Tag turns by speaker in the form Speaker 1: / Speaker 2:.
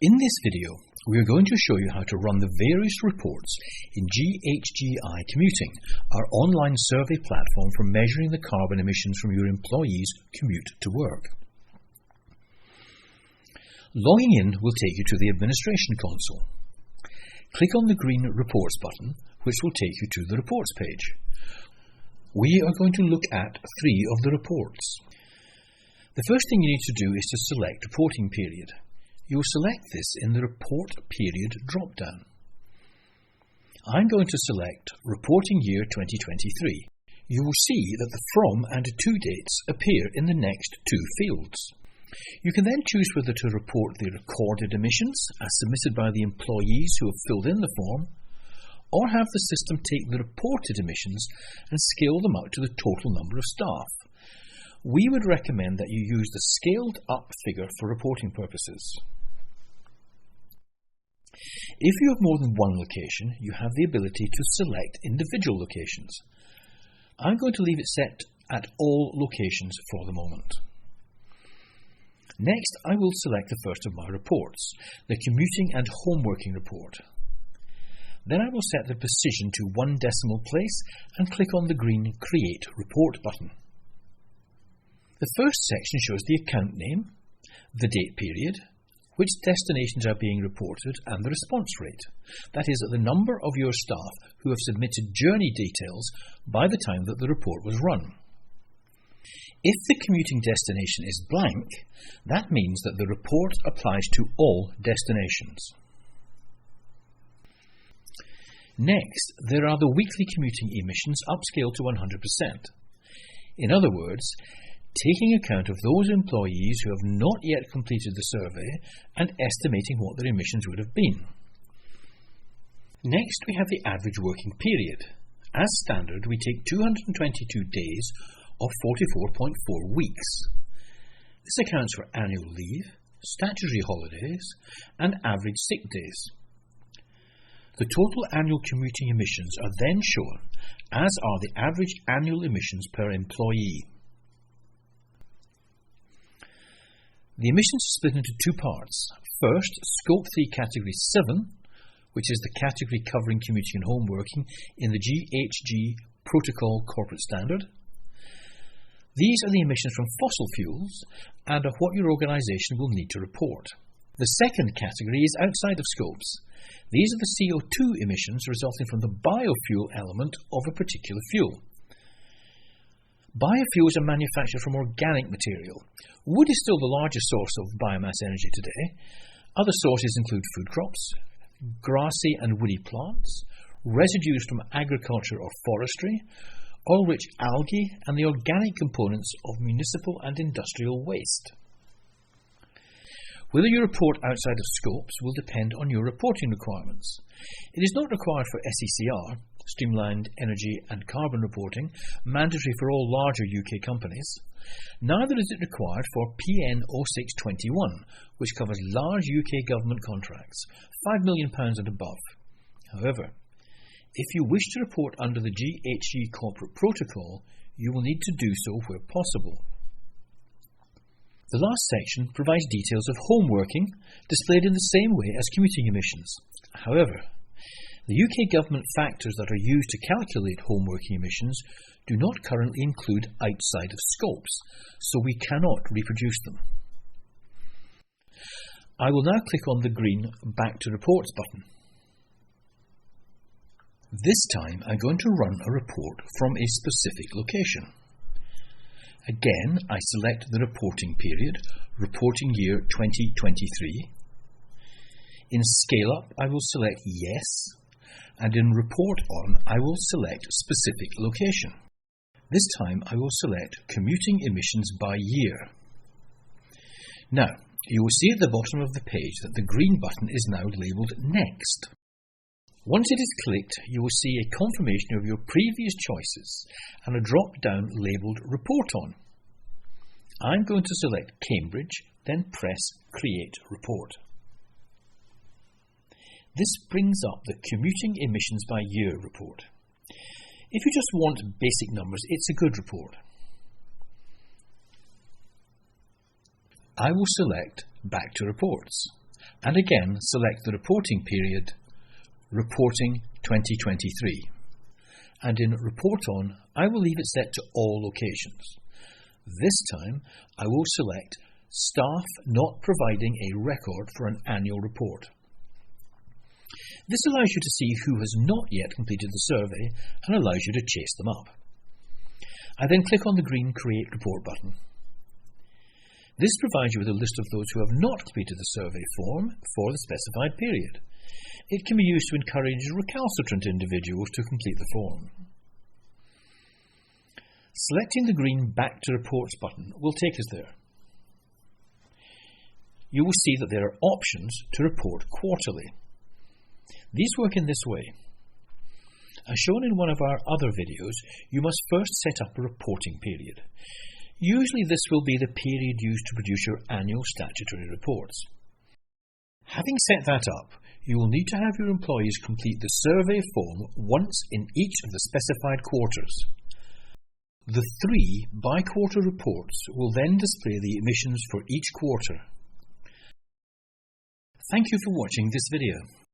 Speaker 1: In this video, we are going to show you how to run the various reports in GHGi Commuting, our online survey platform for measuring the carbon emissions from your employees' commute to work. Logging in will take you to the administration console. Click on the green Reports button, which will take you to the Reports page. We are going to look at 3 of the reports. The first thing you need to do is to select Reporting Period. You will select this in the Report Period drop-down. I'm going to select Reporting Year 2023. You will see that the from and to dates appear in the next 2 fields. You can then choose whether to report the recorded emissions as submitted by the employees who have filled in the form, or have the system take the reported emissions and scale them up to the total number of staff. We would recommend that you use the scaled up figure for reporting purposes. If you have more than one location, you have the ability to select individual locations. I'm going to leave it set at all locations for the moment. Next, I will select the first of my reports, the Commuting and Homeworking report. Then I will set the precision to 1 decimal place and click on the green Create Report button. The first section shows the account name, the date period, which destinations are being reported, and the response rate. That is, the number of your staff who have submitted journey details by the time that the report was run. If the commuting destination is blank, that means that the report applies to all destinations. Next, there are the weekly commuting emissions upscaled to 100%. In other words, taking account of those employees who have not yet completed the survey and estimating what their emissions would have been. Next, we have the average working period. As standard, we take 222 days of 44.4 weeks. This accounts for annual leave, statutory holidays, and average sick days. The total annual commuting emissions are then shown, as are the average annual emissions per employee. The emissions are split into 2 parts. First, Scope 3 Category 7, which is the category covering commuting and homeworking in the GHGi Protocol Corporate Standard. These are the emissions from fossil fuels and are what your organisation will need to report. The second category is outside of scopes. These are the CO2 emissions resulting from the biofuel element of a particular fuel. Biofuels are manufactured from organic material. Wood is still the largest source of biomass energy today. Other sources include food crops, grassy and woody plants, residues from agriculture or forestry, oil-rich algae, and the organic components of municipal and industrial waste. Whether you report outside of scopes will depend on your reporting requirements. It is not required for SECR, Streamlined Energy and Carbon Reporting, mandatory for all larger UK companies. Neither is it required for PN 0621, which covers large UK government contracts, £5 million and above. However, if you wish to report under the GHGi Corporate Protocol, you will need to do so where possible. The last section provides details of homeworking, displayed in the same way as commuting emissions. However, the UK government factors that are used to calculate homeworking emissions do not currently include outside of scopes, so we cannot reproduce them. I will now click on the green Back to Reports button. This time I'm going to run a report from a specific location. Again, I select the reporting period, reporting year 2023. In Scale Up, I will select Yes, and in Report On, I will select Specific Location. This time I will select Commuting Emissions by Year. Now, you will see at the bottom of the page that the green button is now labelled Next. Once it is clicked, you will see a confirmation of your previous choices and a drop-down labelled Report On. I'm going to select Cambridge, then press Create Report. This brings up the Commuting Emissions by Year report. If you just want basic numbers, it's a good report. I will select Back to Reports. and again select the reporting period, Reporting 2023. And in Report On, I will leave it set to all locations. This time, I will select Staff not providing a record for an annual report. This allows you to see who has not yet completed the survey and allows you to chase them up. I then click on the green Create Report button. This provides you with a list of those who have not completed the survey form for the specified period. It can be used to encourage recalcitrant individuals to complete the form. Selecting the green Back to Reports button will take us there. You will see that there are options to report quarterly. These work in this way. As shown in one of our other videos, you must first set up a reporting period. Usually this will be the period used to produce your annual statutory reports. Having set that up, you will need to have your employees complete the survey form once in each of the specified quarters. The 3 bi-quarter reports will then display the emissions for each quarter. Thank you for watching this video.